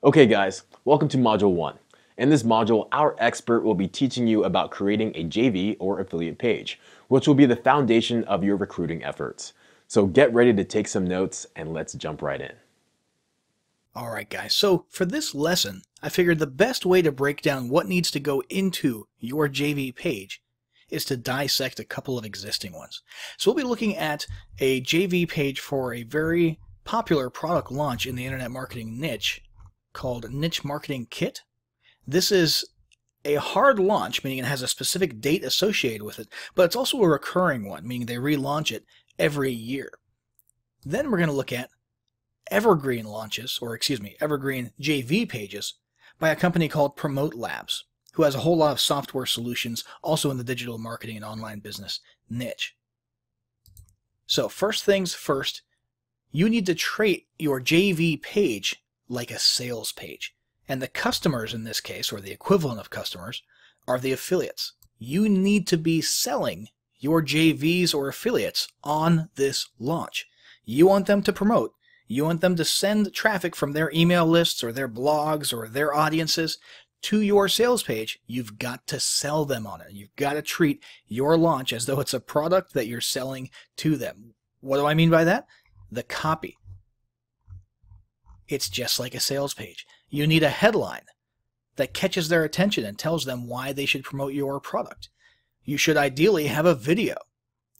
Okay guys, welcome to Module 1. In this module, our expert will be teaching you about creating a JV or affiliate page, which will be the foundation of your recruiting efforts. So get ready to take some notes and let's jump right in. Alright guys, so for this lesson, I figured the best way to break down what needs to go into your JV page is to dissect a couple of existing ones. So we'll be looking at a JV page for a very popular product launch in the internet marketing niche called Niche Marketing Kit. This is a hard launch, meaning it has a specific date associated with it, but it's also a recurring one, meaning they relaunch it every year. Then we're going to look at evergreen launches, or evergreen JV pages by a company called Promote Labs, who has a whole lot of software solutions also in the digital marketing and online business niche. So first things first, you need to treat your JV page like a sales page. And the customers in this case, or the equivalent of customers, are the affiliates. You need to be selling your JVs or affiliates on this launch. You want them to promote. You want them to send traffic from their email lists or their blogs or their audiences to your sales page. You've got to sell them on it. You've got to treat your launch as though it's a product that you're selling to them. What do I mean by that? The copy. It's just like a sales page. You need a headline that catches their attention and tells them why they should promote your product. You should ideally have a video.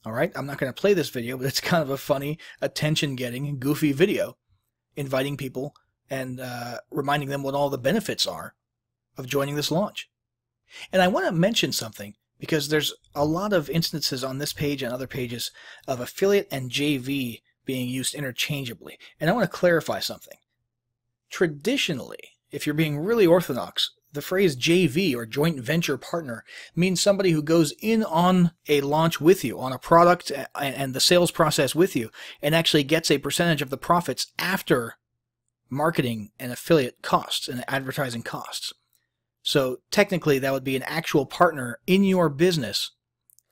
All right, I'm not going to play this video, but it's kind of a funny, attention-getting, goofy video inviting people and reminding them what all the benefits are of joining this launch. And I want to mention something because there's a lot of instances on this page and other pages of affiliate and JV being used interchangeably. And I want to clarify something. Traditionally, if you're being really orthodox, the phrase JV or joint venture partner means somebody who goes in on a launch with you, on a product and the sales process with you, and actually gets a percentage of the profits after marketing and affiliate costs and advertising costs. So technically that would be an actual partner in your business,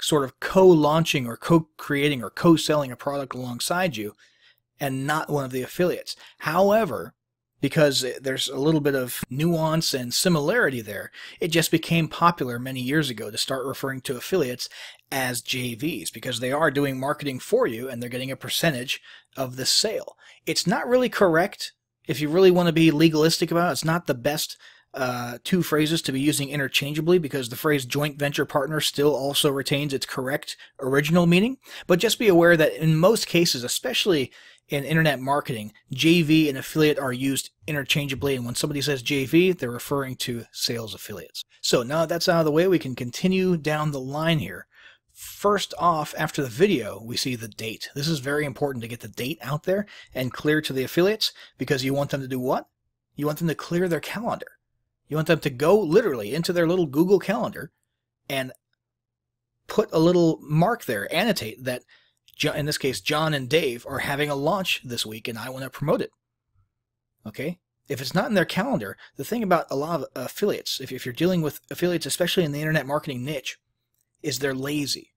sort of co-launching or co-creating or co-selling a product alongside you, and not one of the affiliates. However, because there's a little bit of nuance and similarity there, it just became popular many years ago to start referring to affiliates as JVs because they are doing marketing for you and they're getting a percentage of the sale. It's not really correct. If you really want to be legalistic about it, it's not the best two phrases to be using interchangeably because the phrase joint venture partner still also retains its correct original meaning. But just be aware that in most cases, especially in internet marketing, JV and affiliate are used interchangeably, and when somebody says JV, they're referring to sales affiliates. So now that's out of the way, we can continue down the line here. First off, after the video, we see the date. This is very important to get the date out there and clear to the affiliates because you want them to do what? You want them to clear their calendar. You want them to go literally into their little Google Calendar and put a little mark there, annotate that in this case, John and Dave are having a launch this week and I want to promote it. Okay? If it's not in their calendar, the thing about a lot of affiliates, if you're dealing with affiliates, especially in the internet marketing niche, is they're lazy.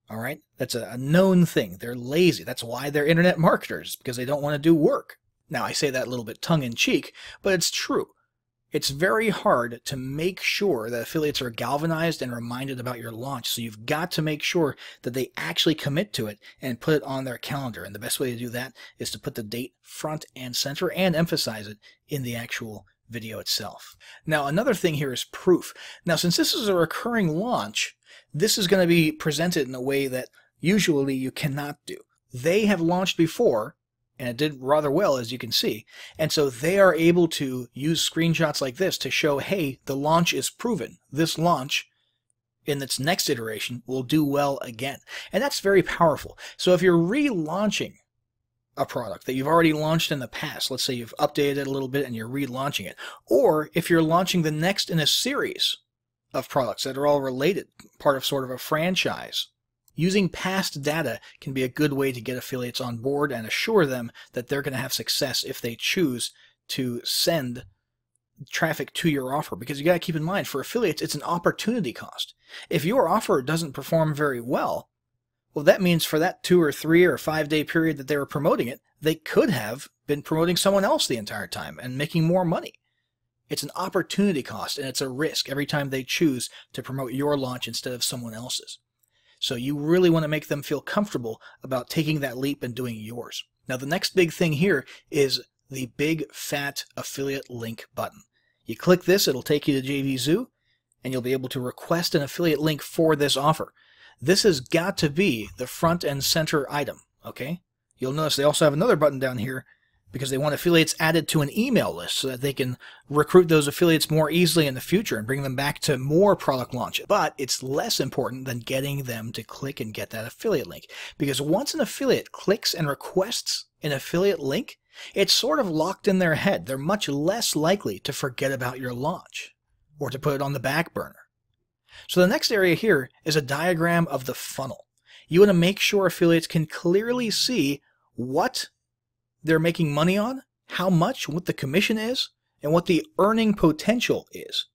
All right? That's a known thing. They're lazy. That's why they're internet marketers, because they don't want to do work. Now, I say that a little bit tongue-in-cheek, but it's true. It's very hard to make sure that affiliates are galvanized and reminded about your launch. So you've got to make sure that they actually commit to it and put it on their calendar. And the best way to do that is to put the date front and center and emphasize it in the actual video itself. Now, another thing here is proof. Now, since this is a recurring launch, this is going to be presented in a way that usually you cannot do. They have launched before, and it did rather well, as you can see. And so they are able to use screenshots like this to show, hey, the launch is proven. This launch, in its next iteration, will do well again. And that's very powerful. So if you're relaunching a product that you've already launched in the past, let's say you've updated it a little bit and you're relaunching it, or if you're launching the next in a series of products that are all related, part of sort of a franchise, using past data can be a good way to get affiliates on board and assure them that they're going to have success if they choose to send traffic to your offer. Because you got to keep in mind, for affiliates, it's an opportunity cost. If your offer doesn't perform very well, Well, that means for that 2 or 3 or 5 day period that they were promoting it, they could have been promoting someone else the entire time and making more money. It's an opportunity cost, and it's a risk every time they choose to promote your launch instead of someone else's. So you really want to make them feel comfortable about taking that leap and doing yours. Now, the next big thing here is the big fat affiliate link button. You click this, it'll take you to JVZoo, and you'll be able to request an affiliate link for this offer. This has got to be the front and center item, okay? You'll notice they also have another button down here because they want affiliates added to an email list so that they can recruit those affiliates more easily in the future and bring them back to more product launches. But it's less important than getting them to click and get that affiliate link, because once an affiliate clicks and requests an affiliate link, it's sort of locked in their head. They're much less likely to forget about your launch or to put it on the back burner. So the next area here is a diagram of the funnel. You want to make sure affiliates can clearly see what they're making money on, how much, what the commission is, and what the earning potential is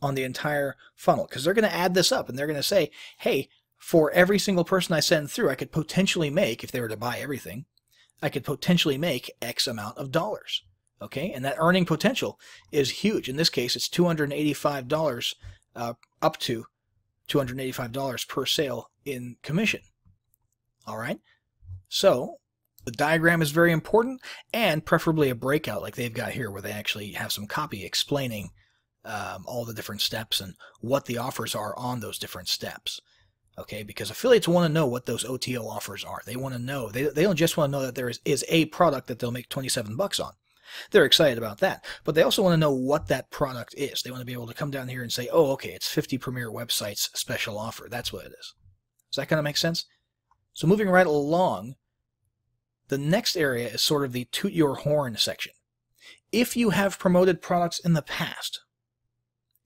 on the entire funnel. Because they're going to add this up and they're going to say, hey, for every single person I send through, I could potentially make, if they were to buy everything, I could potentially make X amount of dollars. Okay, and that earning potential is huge. In this case, it's $285 up to $285 per sale in commission. All right, so the diagram is very important, and preferably a breakout like they've got here where they actually have some copy explaining all the different steps and what the offers are on those different steps. Okay, because affiliates want to know what those OTO offers are. They want to know. They don't just want to know that there is a product that they'll make 27 bucks on. They're excited about that, but they also want to know what that product is. They want to be able to come down here and say, oh, okay, it's 50 Premier Websites special offer. That's what it is. Does that kind of make sense? So moving right along, the next area is sort of the toot your horn section. If you have promoted products in the past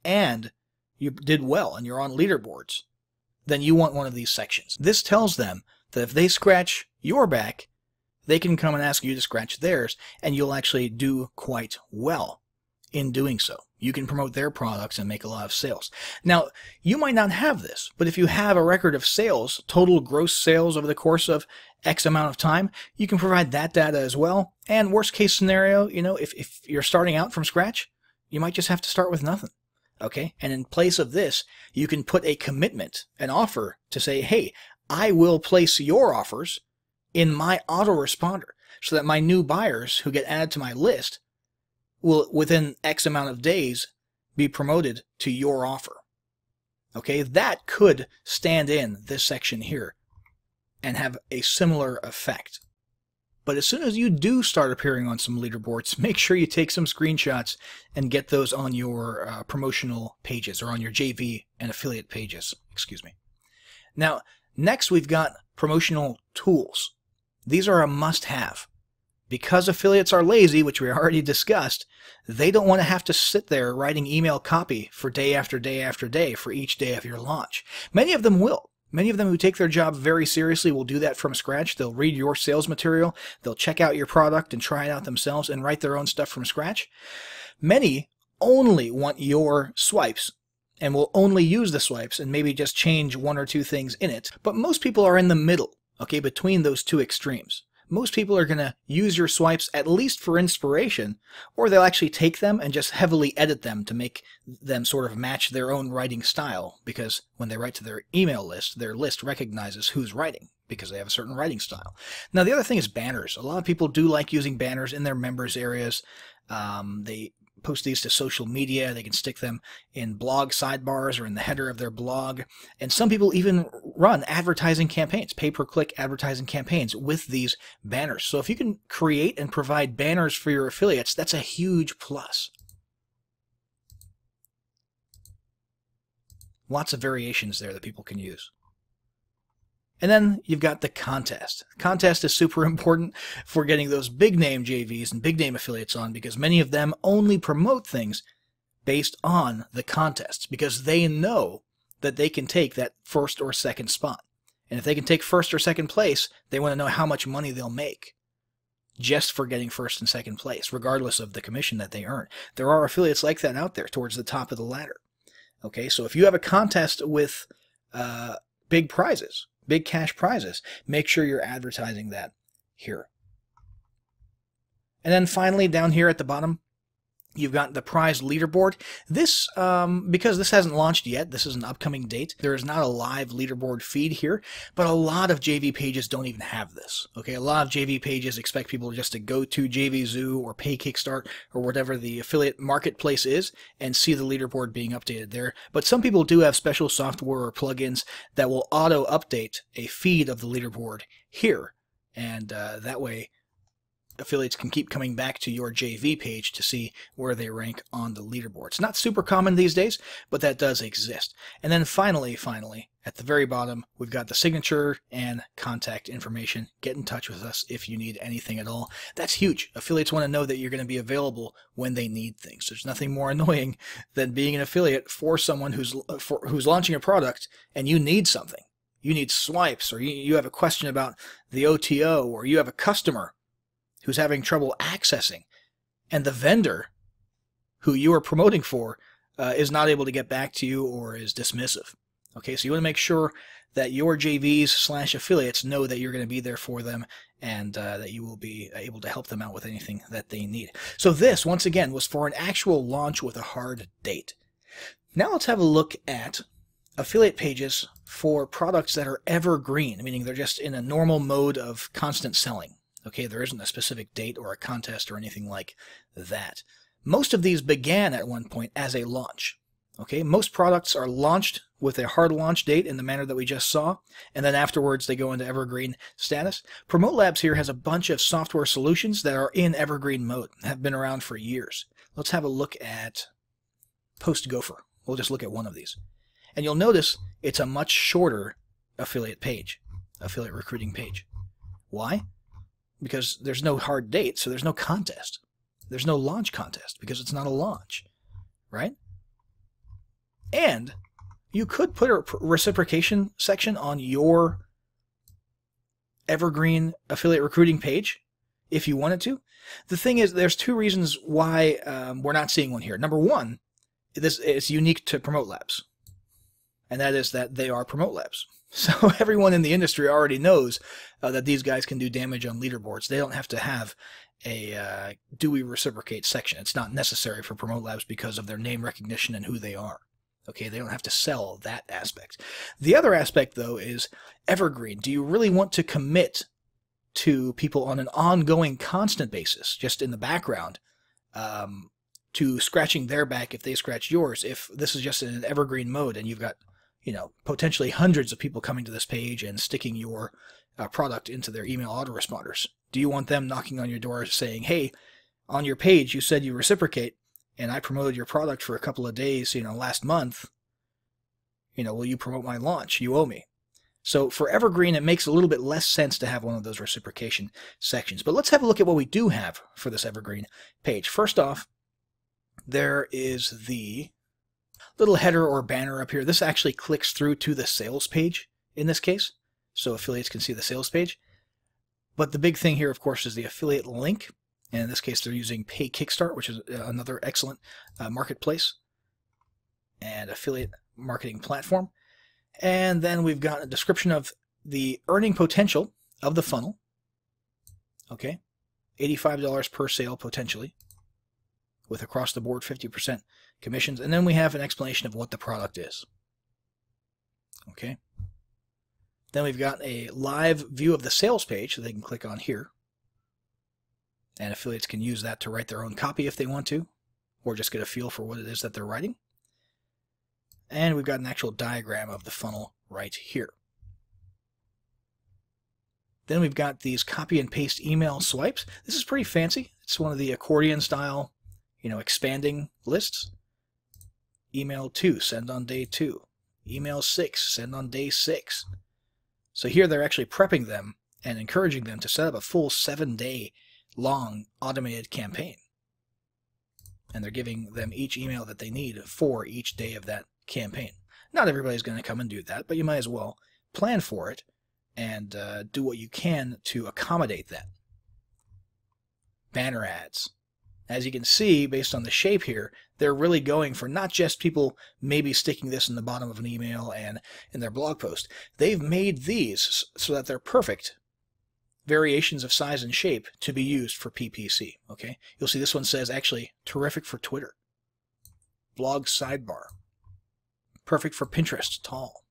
and you did well and you're on leaderboards, then you want one of these sections. This tells them that if they scratch your back, they can come and ask you to scratch theirs, and you'll actually do quite well in doing so. You can promote their products and make a lot of sales. Now, you might not have this, but if you have a record of sales, total gross sales over the course of X amount of time, you can provide that data as well. And worst case scenario, you know, if you're starting out from scratch, you might just have to start with nothing. Okay? And in place of this, you can put a commitment, an offer to say, hey, I will place your offers in my autoresponder so that my new buyers who get added to my list will, within X amount of days, be promoted to your offer. Okay, that could stand in this section here and have a similar effect. But as soon as you do start appearing on some leaderboards, make sure you take some screenshots and get those on your promotional pages, or on your JV and affiliate pages, excuse me. Now, next we've got promotional tools. These are a must-have. Because affiliates are lazy, which we already discussed, they don't want to have to sit there writing email copy for day after day after day for each day of your launch. Many of them will. Many of them who take their job very seriously will do that from scratch. They'll read your sales material, they'll check out your product and try it out themselves and write their own stuff from scratch. Many only want your swipes and will only use the swipes and maybe just change one or two things in it. But most people are in the middle, okay, between those two extremes. Most people are going to use your swipes at least for inspiration, or they'll actually take them and just heavily edit them to make them sort of match their own writing style, because when they write to their email list, their list recognizes who's writing because they have a certain writing style. Now, the other thing is banners. A lot of people do like using banners in their members areas. They post these to social media. They can stick them in blog sidebars or in the header of their blog. And some people even run advertising campaigns, pay-per-click advertising campaigns with these banners. So if you can create and provide banners for your affiliates, that's a huge plus. Lots of variations there that people can use. And then you've got the contest. Contest is super important for getting those big name JVs and big name affiliates on, because many of them only promote things based on the contests because they know that they can take that first or second spot. And if they can take first or second place, they want to know how much money they'll make just for getting first and second place, regardless of the commission that they earn. There are affiliates like that out there towards the top of the ladder. Okay, so if you have a contest with big prizes, big cash prizes. Make sure you're advertising that here. And then finally, down here at the bottom, you've got the prize leaderboard. This, because this hasn't launched yet, this is an upcoming date, there is not a live leaderboard feed here, but a lot of JV pages don't even have this. Okay, a lot of JV pages expect people just to go to JVZoo or Pay Kickstart or whatever the affiliate marketplace is and see the leaderboard being updated there. But some people do have special software or plugins that will auto-update a feed of the leaderboard here, and that way affiliates can keep coming back to your JV page to see where they rank on the leaderboard. It's not super common these days, but that does exist. And then finally, at the very bottom, we've got the signature and contact information. Get in touch with us if you need anything at all. That's huge. Affiliates want to know that you're going to be available when they need things. There's nothing more annoying than being an affiliate for someone who's launching a product and you need something. You need swipes, or you have a question about the OTO, or you have a customer who's having trouble accessing, and the vendor who you are promoting for is not able to get back to you or is dismissive. Okay, so you want to make sure that your JVs/affiliates know that you're going to be there for them, and that you will be able to help them out with anything that they need. So this, once again, was for an actual launch with a hard date. Now let's have a look at affiliate pages for products that are evergreen, meaning they're just in a normal mode of constant selling. Okay, there isn't a specific date or a contest or anything like that. Most of these began at one point as a launch. Okay, most products are launched with a hard launch date in the manner that we just saw, and then afterwards they go into evergreen status. Promote Labs here has a bunch of software solutions that are in evergreen mode, have been around for years. Let's have a look at Post Gopher. We'll just look at one of these. And you'll notice it's a much shorter affiliate page, affiliate recruiting page. Why? Because there's no hard date, so there's no contest. There's no launch contest because it's not a launch, right? And you could put a reciprocation section on your evergreen affiliate recruiting page if you wanted to. The thing is, there's two reasons why we're not seeing one here. Number one, this is unique to Promote Labs, and that is that they are Promote Labs. So everyone in the industry already knows that these guys can do damage on leaderboards. They don't have to have a do we reciprocate section. It's not necessary for Promote Labs because of their name recognition and who they are. Okay, they don't have to sell that aspect. The other aspect, though, is evergreen. Do you really want to commit to people on an ongoing, constant basis, just in the background, to scratching their back if they scratch yours, if this is just in an evergreen mode and you've got, you know, potentially hundreds of people coming to this page and sticking your product into their email autoresponders? Do you want them knocking on your door saying, hey, on your page you said you reciprocate and I promoted your product for a couple of days, you know, last month, you know, will you promote my launch? You owe me. So for evergreen, it makes a little bit less sense to have one of those reciprocation sections. But let's have a look at what we do have for this evergreen page. First off, there is the little header or banner up here. This actually clicks through to the sales page in this case, so affiliates can see the sales page. But the big thing here, of course, is the affiliate link. And in this case, they're using Pay Kickstart, which is another excellent marketplace and affiliate marketing platform. And then we've got a description of the earning potential of the funnel. Okay, $85 per sale potentially, with across the board 50% commissions. And then we have an explanation of what the product is. Okay. Then we've got a live view of the sales page that they can click on here. And affiliates can use that to write their own copy if they want to, or just get a feel for what it is that they're writing. And we've got an actual diagram of the funnel right here. Then we've got these copy and paste email swipes. This is pretty fancy. It's one of the accordion style, you know, expanding lists. Email 2, send on day 2. Email 6, send on day 6. So here they're actually prepping them and encouraging them to set up a full 7-day long automated campaign. And they're giving them each email that they need for each day of that campaign. Not everybody's going to come and do that, but you might as well plan for it and do what you can to accommodate that. Banner ads. As you can see, based on the shape here, they're really going for not just people maybe sticking this in the bottom of an email and in their blog post. They've made these so that they're perfect variations of size and shape to be used for PPC. Okay, you'll see this one says actually terrific for Twitter, blog sidebar, perfect for Pinterest, tall,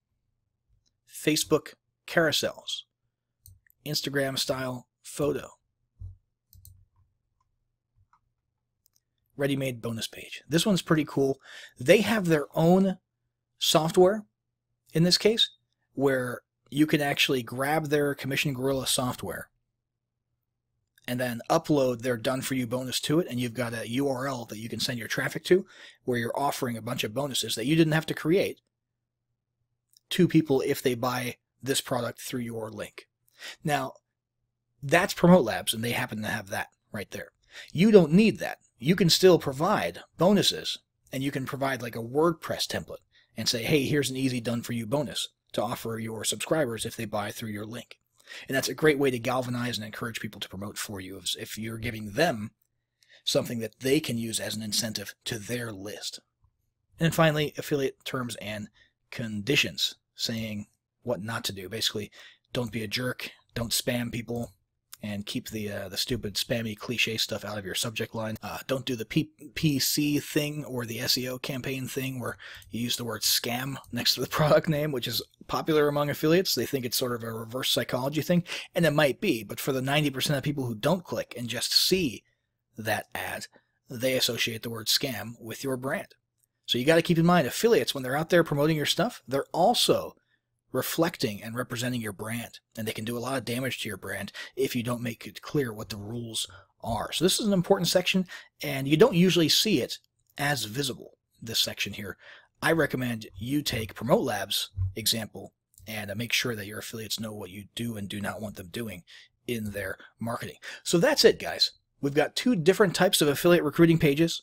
Facebook carousels, Instagram style photo, ready-made bonus page. This one's pretty cool. They have their own software in this case where you can actually grab their Commission Gorilla software and then upload their done-for-you bonus to it, and you've got a URL that you can send your traffic to where you're offering a bunch of bonuses that you didn't have to create to people if they buy this product through your link. Now, that's Promote Labs, and they happen to have that right there. You don't need that. You can still provide bonuses, and you can provide like a WordPress template and say, hey, here's an easy done-for-you bonus to offer your subscribers if they buy through your link. And that's a great way to galvanize and encourage people to promote for you if you're giving them something that they can use as an incentive to their list. And then finally, affiliate terms and conditions, saying what not to do. Basically, don't be a jerk, don't spam people, and keep the stupid spammy cliche stuff out of your subject line. Don't do the PPC thing or the SEO campaign thing where you use the word scam next to the product name, which is popular among affiliates. They think it's sort of a reverse psychology thing, and it might be, but for the 90% of people who don't click and just see that ad, they associate the word scam with your brand. So you got to keep in mind, affiliates, when they're out there promoting your stuff, they're also reflecting and representing your brand, and they can do a lot of damage to your brand if you don't make it clear what the rules are. So this is an important section, and you don't usually see it as visible, this section here. I recommend you take Promote Labs example and make sure that your affiliates know what you do and do not want them doing in their marketing. So that's it, guys. We've got two different types of affiliate recruiting pages.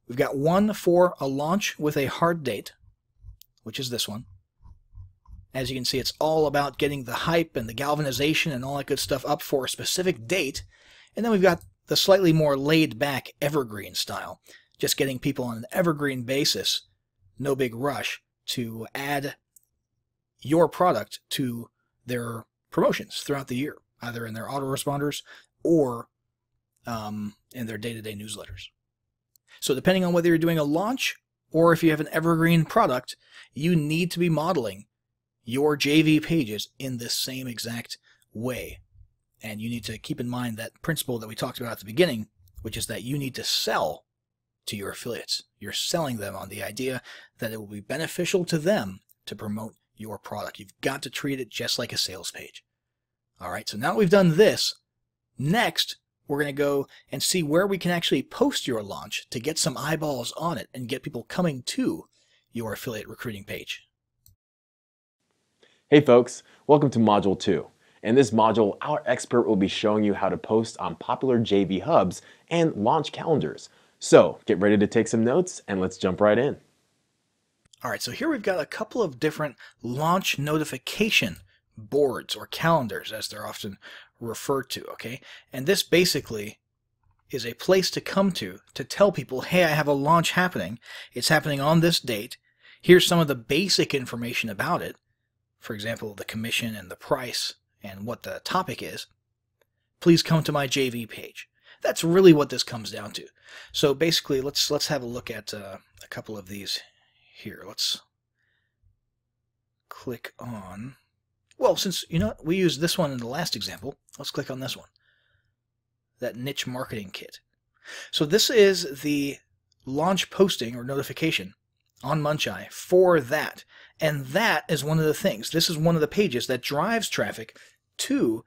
We've got one for a launch with a hard date, which is this one. As you can see, it's all about getting the hype and the galvanization and all that good stuff up for a specific date. And then we've got the slightly more laid-back evergreen style, just getting people on an evergreen basis, no big rush, to add your product to their promotions throughout the year, either in their autoresponders or in their day-to-day newsletters. So depending on whether you're doing a launch or if you have an evergreen product, you need to be modeling your JV pages in this same exact way. And you need to keep in mind that principle that we talked about at the beginning, which is that you need to sell to your affiliates. You're selling them on the idea that it will be beneficial to them to promote your product. You've got to treat it just like a sales page. All right, so now that we've done this, next we're going to go and see where we can actually post your launch to get some eyeballs on it and get people coming to your affiliate recruiting page. Hey folks, welcome to Module 2. In this module, our expert will be showing you how to post on popular JV hubs and launch calendars. So get ready to take some notes and let's jump right in. All right, so here we've got a couple of different launch notification boards or calendars, as they're often referred to, okay? And this basically is a place to come to tell people, hey, I have a launch happening. It's happening on this date. Here's some of the basic information about it. For example, the commission and the price and what the topic is. Please come to my JV page. That's really what this comes down to. So basically, let's have a look at a couple of these here. Let's click on, well, since, you know, we used this one in the last example, let's click on this one, that niche marketing kit. So this is the launch posting or notification on Muncheye for that. And that is one of the things. This is one of the pages that drives traffic to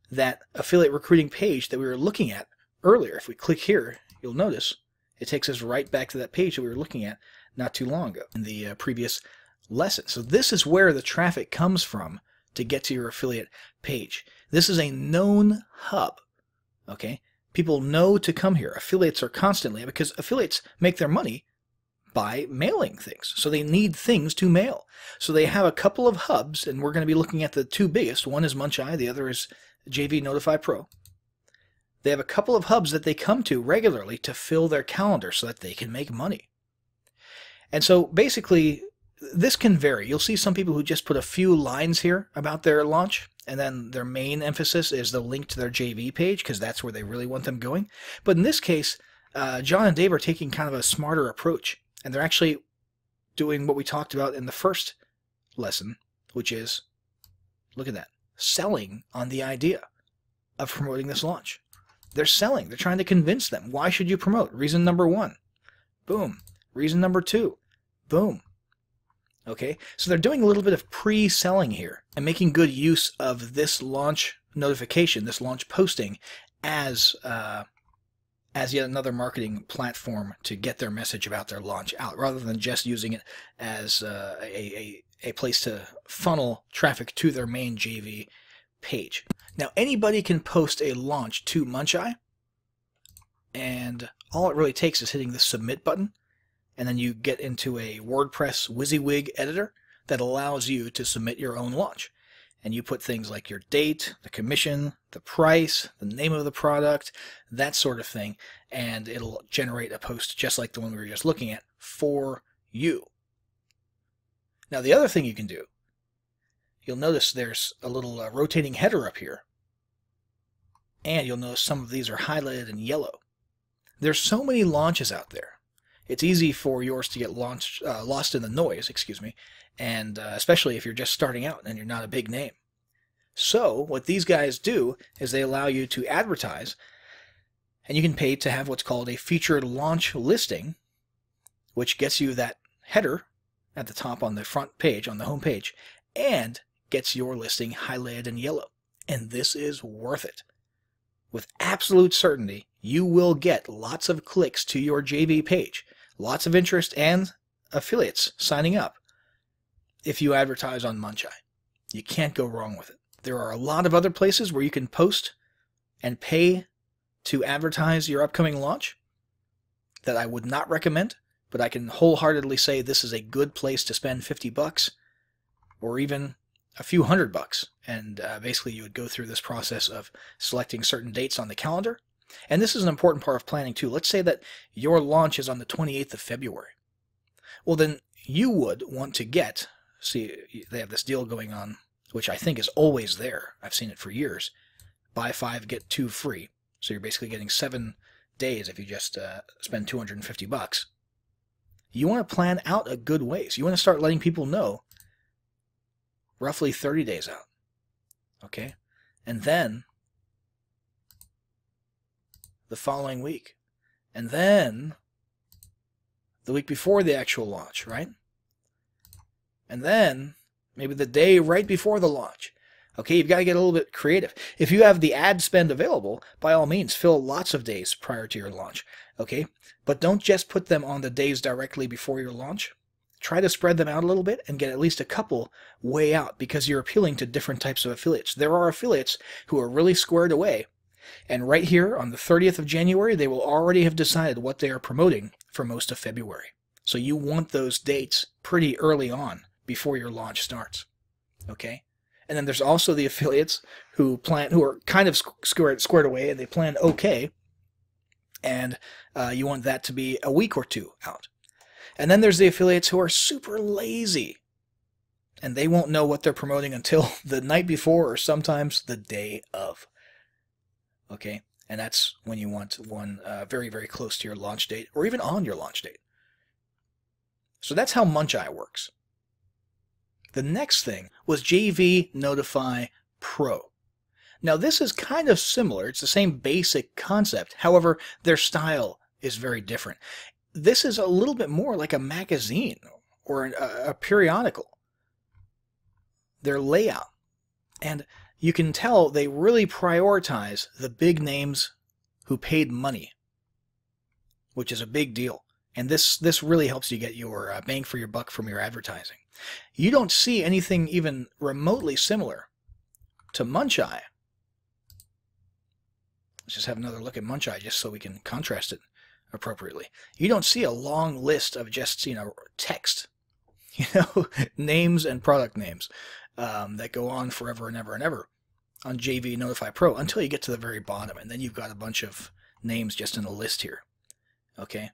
that affiliate recruiting page that we were looking at earlier. If we click here, you'll notice it takes us right back to that page that we were looking at not too long ago in the previous lesson. So this is where the traffic comes from to get to your affiliate page. This is a known hub, okay? People know to come here. Affiliates are constantly, because affiliates make their money by mailing things. So they need things to mail. So they have a couple of hubs, and we're going to be looking at the two biggest. One is Muncheye, the other is JV Notify Pro. They have a couple of hubs that they come to regularly to fill their calendar so that they can make money. And so basically, this can vary. You'll see some people who just put a few lines here about their launch, and then their main emphasis is the link to their JV page, because that's where they really want them going. But in this case, John and Dave are taking kind of a smarter approach, and they're actually doing what we talked about in the first lesson, which is, look at that, selling on the idea of promoting this launch. They're selling. They're trying to convince them. Why should you promote? Reason number 1. Boom. Reason number 2. Boom. Okay, so they're doing a little bit of pre-selling here and making good use of this launch notification, this launch posting, as yet another marketing platform to get their message about their launch out, rather than just using it as a place to funnel traffic to their main JV page. Now, anybody can post a launch to Muncheye, and all it really takes is hitting the submit button, and then you get into a WordPress WYSIWYG editor that allows you to submit your own launch. And you put things like your date, the commission, the price, the name of the product, that sort of thing, and it'll generate a post just like the one we were just looking at for you. Now, the other thing you can do, you'll notice there's a little rotating header up here, and you'll notice some of these are highlighted in yellow. There's so many launches out there. It's easy for yours to get lost in the noise, and especially if you're just starting out and you're not a big name. So what these guys do is they allow you to advertise, and you can pay to have what's called a featured launch listing, which gets you that header at the top on the front page, on the home page, and gets your listing highlighted in yellow. And this is worth it. With absolute certainty, you will get lots of clicks to your JV page, lots of interest and affiliates signing up if you advertise on Muncheye. You can't go wrong with it. There are a lot of other places where you can post and pay to advertise your upcoming launch that I would not recommend, but I can wholeheartedly say this is a good place to spend $50 or even a few $100. And basically you would go through this process of selecting certain dates on the calendar. And this is an important part of planning too. Let's say that your launch is on the 28th of February. Well, then you would want to get, see, they have this deal going on, which I think is always there. I've seen it for years. Buy 5, get 2 free. So you're basically getting 7 days if you just spend $250. You want to plan out a good ways. You want to start letting people know roughly 30 days out. Okay? And then the following week. And then the week before the actual launch, right? And then maybe the day right before the launch. Okay, you've got to get a little bit creative. If you have the ad spend available, by all means, fill lots of days prior to your launch. Okay? But don't just put them on the days directly before your launch. Try to spread them out a little bit and get at least a couple way out, because you're appealing to different types of affiliates. There are affiliates who are really squared away, and right here on the 30th of January, they will already have decided what they are promoting for most of February. So you want those dates pretty early on before your launch starts. Okay? And then there's also the affiliates who are kind of squared away, and they plan okay, and you want that to be a week or two out. And then there's the affiliates who are super lazy, and they won't know what they're promoting until the night before or sometimes the day of. Okay? And that's when you want one very, very close to your launch date, or even on your launch date. So that's how Muncheye works. The next thing was JV Notify Pro. Now this is kind of similar. It's the same basic concept. However, their style is very different. This is a little bit more like a magazine or a periodical. Their layout. And you can tell they really prioritize the big names who paid money, which is a big deal. And this really helps you get your bang for your buck from your advertising. You don't see anything even remotely similar to Muncheye. Let's just have another look at Muncheye just so we can contrast it appropriately. You don't see a long list of just, text, names and product names that go on forever and ever and ever. on JV Notify Pro until you get to the very bottom, and then you've got a bunch of names just in a list here. Okay,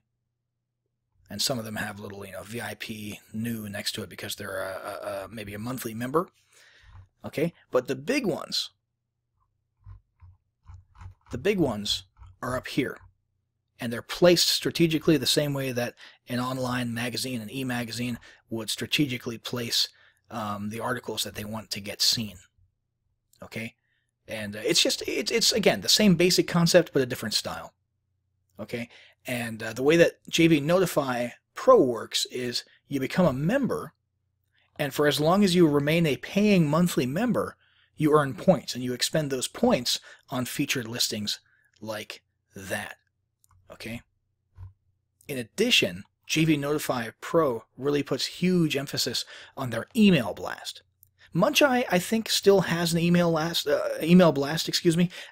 and some of them have little, VIP new next to it because they're maybe a monthly member. Okay, but the big ones are up here, and they're placed strategically the same way that an online magazine, an e-magazine, would strategically place the articles that they want to get seen. Okay, and it's again the same basic concept but a different style. Okay, and the way that JV Notify Pro works is you become a member, and for as long as you remain a paying monthly member, you earn points, and you expend those points on featured listings like that. Okay. In addition, JV Notify Pro really puts huge emphasis on their email blast. Muncheye, I think, still has an email blast,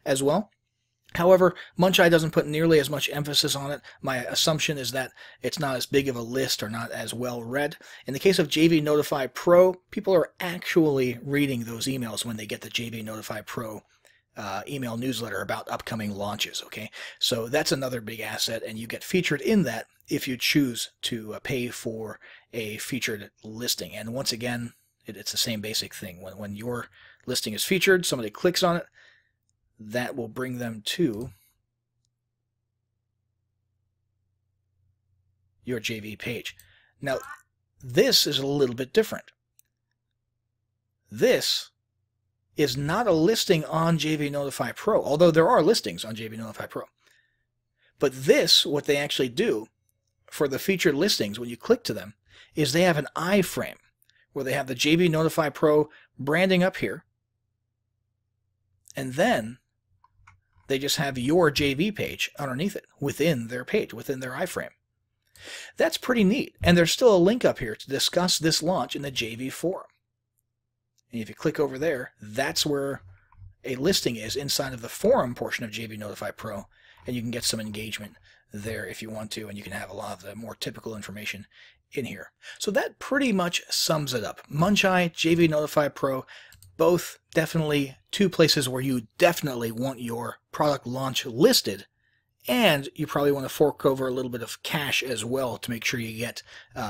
as well. However, Muncheye doesn't put nearly as much emphasis on it. My assumption is that it's not as big of a list or not as well read. In the case of JV Notify Pro, people are actually reading those emails when they get the JV Notify Pro email newsletter about upcoming launches. Okay, so that's another big asset, and you get featured in that if you choose to pay for a featured listing. And once again, it's the same basic thing. When your listing is featured, somebody clicks on it, that will bring them to your JV page. Now, this is a little bit different. This is not a listing on JV Notify Pro, although there are listings on JV Notify Pro. But this, what they actually do for the featured listings when you click to them, is they have an iframe where they have the JV Notify Pro branding up here, and then they just have your JV page underneath it, within their page, within their iframe. That's pretty neat, and there's still a link up here to discuss this launch in the JV forum. And if you click over there, that's where a listing is inside of the forum portion of JV Notify Pro, and you can get some engagement there if you want to, and you can have a lot of the more typical information in here. So that pretty much sums it up. Muncheye, JV Notify Pro, both definitely two places where you definitely want your product launch listed, and you probably want to fork over a little bit of cash as well to make sure you get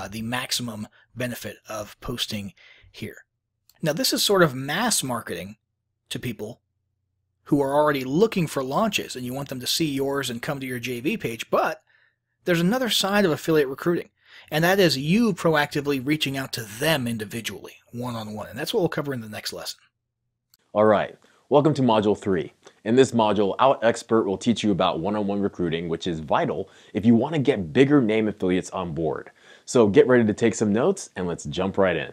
the maximum benefit of posting here. Now, this is sort of mass marketing to people who are already looking for launches, and you want them to see yours and come to your JV page, but there's another side of affiliate recruiting, and that is you proactively reaching out to them individually, one-on-one, and that's what we'll cover in the next lesson. All right, welcome to Module 3. In this module, our expert will teach you about one-on-one recruiting, which is vital if you want to get bigger name affiliates on board. So get ready to take some notes, and let's jump right in.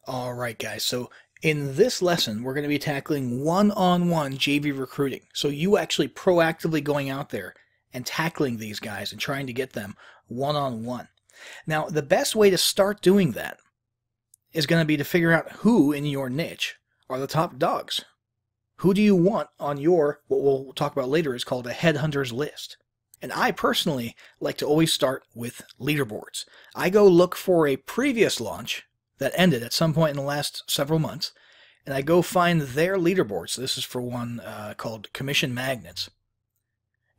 All right, guys, so in this lesson, we're going to be tackling one-on-one JV recruiting. So you actually proactively going out there and tackling these guys and trying to get them one-on-one. Now, the best way to start doing that is going to be to figure out who in your niche are the top dogs. Who do you want on your, what we'll talk about later, is called a headhunter's list. And I personally like to always start with leaderboards. I go look for a previous launch that ended at some point in the last several months, and I go find their leaderboards. So this is for one called Commission Magnets.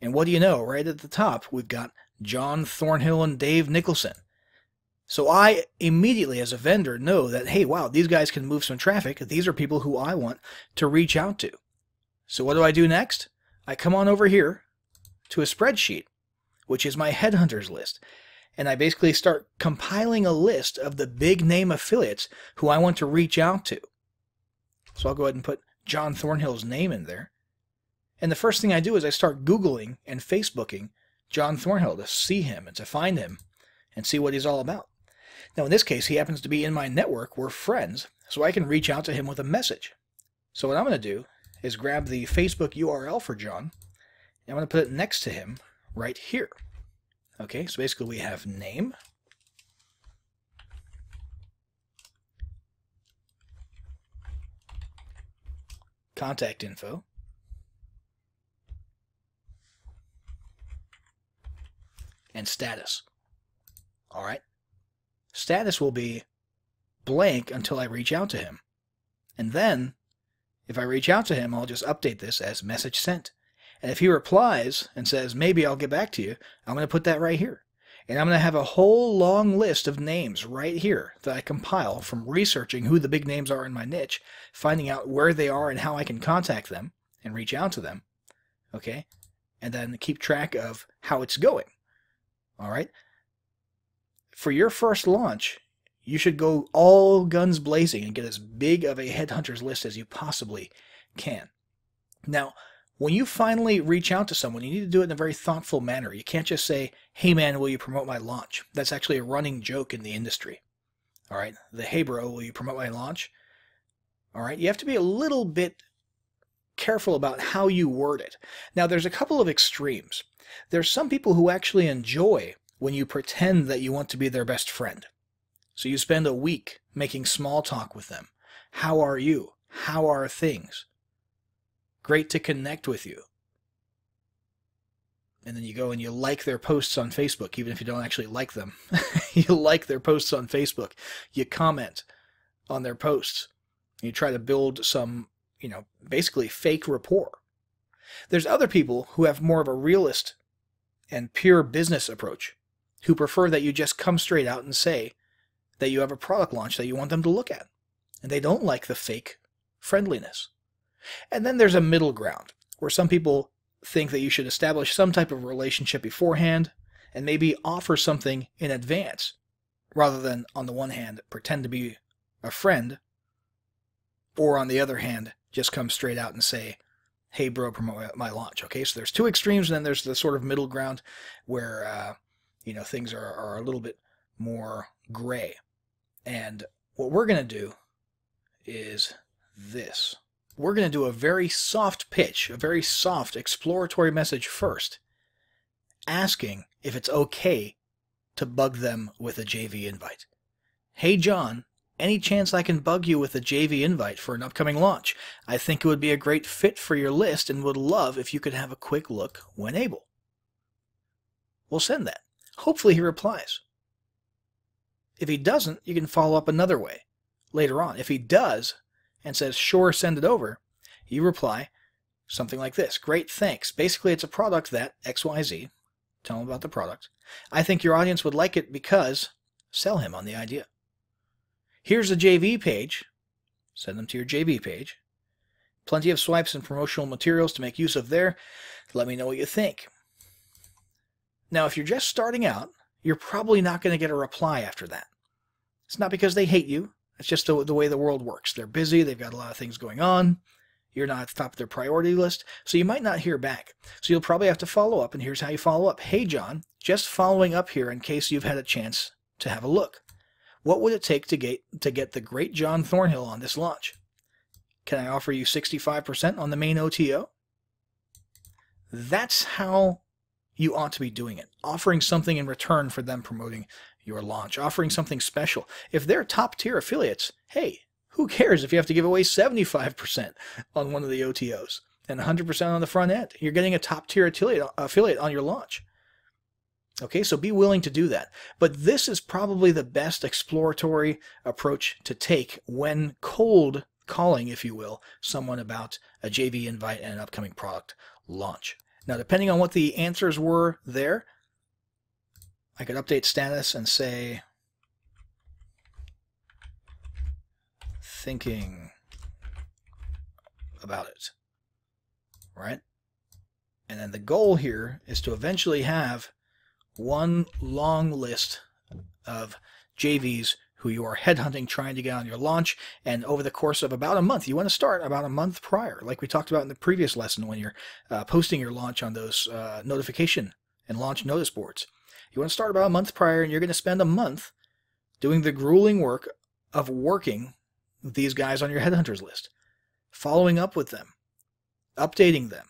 And what do you know? Right at the top, we've got John Thornhill and Dave Nicholson. So I immediately, as a vendor, know that, hey, wow, these guys can move some traffic. These are people who I want to reach out to. So what do I do next? I come on over here to a spreadsheet, which is my headhunters list. And I basically start compiling a list of the big name affiliates who I want to reach out to. So I'll go ahead and put John Thornhill's name in there. And the first thing I do is I start Googling and Facebooking John Thornhill to see him and to find him and see what he's all about. Now, in this case, he happens to be in my network. We're friends, so I can reach out to him with a message. So what I'm going to do is grab the Facebook URL for John, and I'm going to put it next to him right here. Okay, so basically we have name, contact info, and status. All right. Status will be blank until I reach out to him. And then, If I reach out to him, I'll just update this as message sent. And if he replies and says, maybe I'll get back to you, I'm going to put that right here. And I'm going to have a whole long list of names right here that I compile from researching who the big names are in my niche, finding out where they are and how I can contact them and reach out to them. Okay? And then keep track of how it's going. All right? For your first launch, you should go all guns blazing and get as big of a headhunters list as you possibly can. Now, when you finally reach out to someone, you need to do it in a very thoughtful manner. You can't just say, hey man, will you promote my launch? That's actually a running joke in the industry. All right? The hey bro, will you promote my launch? All right? You have to be a little bit careful about how you word it. Now, there's a couple of extremes. There's some people who actually enjoy when you pretend that you want to be their best friend. So you spend a week making small talk with them. How are you? How are things? Great to connect with you. And then you go and you like their posts on Facebook, even if you don't actually like them. You like their posts on Facebook. You comment on their posts. You try to build some, basically fake rapport. There's other people who have more of a realist and pure business approach, who prefer that you just come straight out and say that you have a product launch that you want them to look at. And they don't like the fake friendliness. And then there's a middle ground, where some people think that you should establish some type of relationship beforehand and maybe offer something in advance, rather than, on the one hand, pretend to be a friend, or on the other hand, just come straight out and say, hey bro, promote my launch. Okay, so there's two extremes, and then there's the sort of middle ground where things are a little bit more gray. And what we're going to do is this. We're going to do a very soft pitch, a very soft exploratory message first, asking if it's okay to bug them with a JV invite. Hey John, any chance I can bug you with a JV invite for an upcoming launch? I think it would be a great fit for your list and would love if you could have a quick look when able. We'll send that. Hopefully he replies. If he doesn't, you can follow up another way later on. If he does and says, sure, send it over, you reply something like this. Great, thanks. Basically, it's a product that XYZ. Tell him about the product. I think your audience would like it because, sell him on the idea. Here's a JV page. Send them to your JV page. Plenty of swipes and promotional materials to make use of there. Let me know what you think. Now, if you're just starting out, you're probably not going to get a reply after that. It's not because they hate you. It's just the way the world works. They're busy. They've got a lot of things going on. You're not at the top of their priority list, so you might not hear back. So you'll probably have to follow up, and here's how you follow up. Hey, John, just following up here in case you've had a chance to have a look. What would it take to get the great John Thornhill on this launch? Can I offer you 65% on the main OTO? That's how you ought to be doing it. Offering something in return for them promoting your launch. Offering something special. If they're top-tier affiliates, hey, who cares if you have to give away 75% on one of the OTOs and 100% on the front end? You're getting a top-tier affiliate on your launch. Okay, so be willing to do that. But this is probably the best exploratory approach to take when cold calling, if you will, someone about a JV invite and an upcoming product launch. Now, depending on what the answers were there, I could update status and say, thinking about it, right? And then the goal here is to eventually have one long list of JVs who you are headhunting, trying to get on your launch, and over the course of about a month, you want to start about a month prior, like we talked about in the previous lesson when you're posting your launch on those notification and launch notice boards. You want to start about a month prior, and you're going to spend a month doing the grueling work of working with these guys on your headhunters list, following up with them, updating them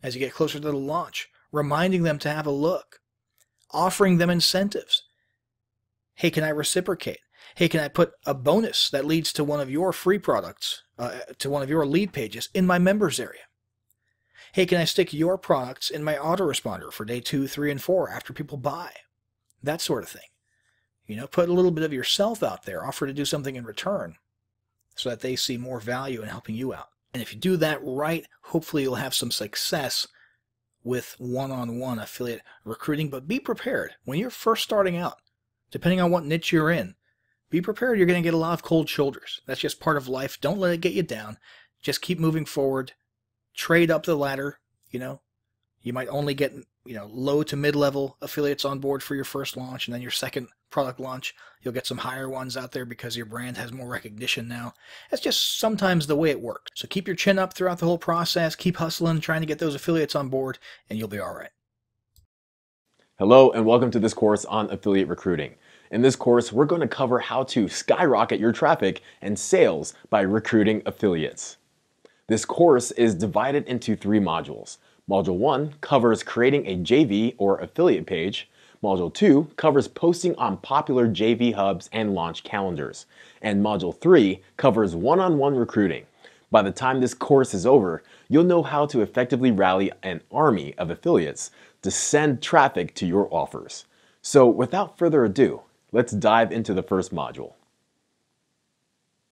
as you get closer to the launch, reminding them to have a look, offering them incentives. Hey, can I reciprocate? Hey, can I put a bonus that leads to one of your free products, to one of your lead pages in my members area? Hey, can I stick your products in my autoresponder for day 2, 3, and 4 after people buy? That sort of thing. You know, put a little bit of yourself out there, offer to do something in return. so that they see more value in helping you out. And if you do that right, hopefully you'll have some success with one-on-one affiliate recruiting. But be prepared when you're first starting out, depending on what niche you're in. Be prepared, you're going to get a lot of cold shoulders. That's just part of life. Don't let it get you down. Just keep moving forward. Trade up the ladder. You might only get low to mid-level affiliates on board for your first launch, and then your second product launch, you'll get some higher ones out there because your brand has more recognition now. That's just sometimes the way it works. So keep your chin up throughout the whole process. Keep hustling, trying to get those affiliates on board, and you'll be all right. Hello, and welcome to this course on affiliate recruiting. In this course, we're going to cover how to skyrocket your traffic and sales by recruiting affiliates. This course is divided into 3 modules. Module 1 covers creating a JV or affiliate page. Module 2 covers posting on popular JV hubs and launch calendars. And Module 3 covers one-on-one recruiting. By the time this course is over, you'll know how to effectively rally an army of affiliates to send traffic to your offers. So without further ado, let's dive into the first module.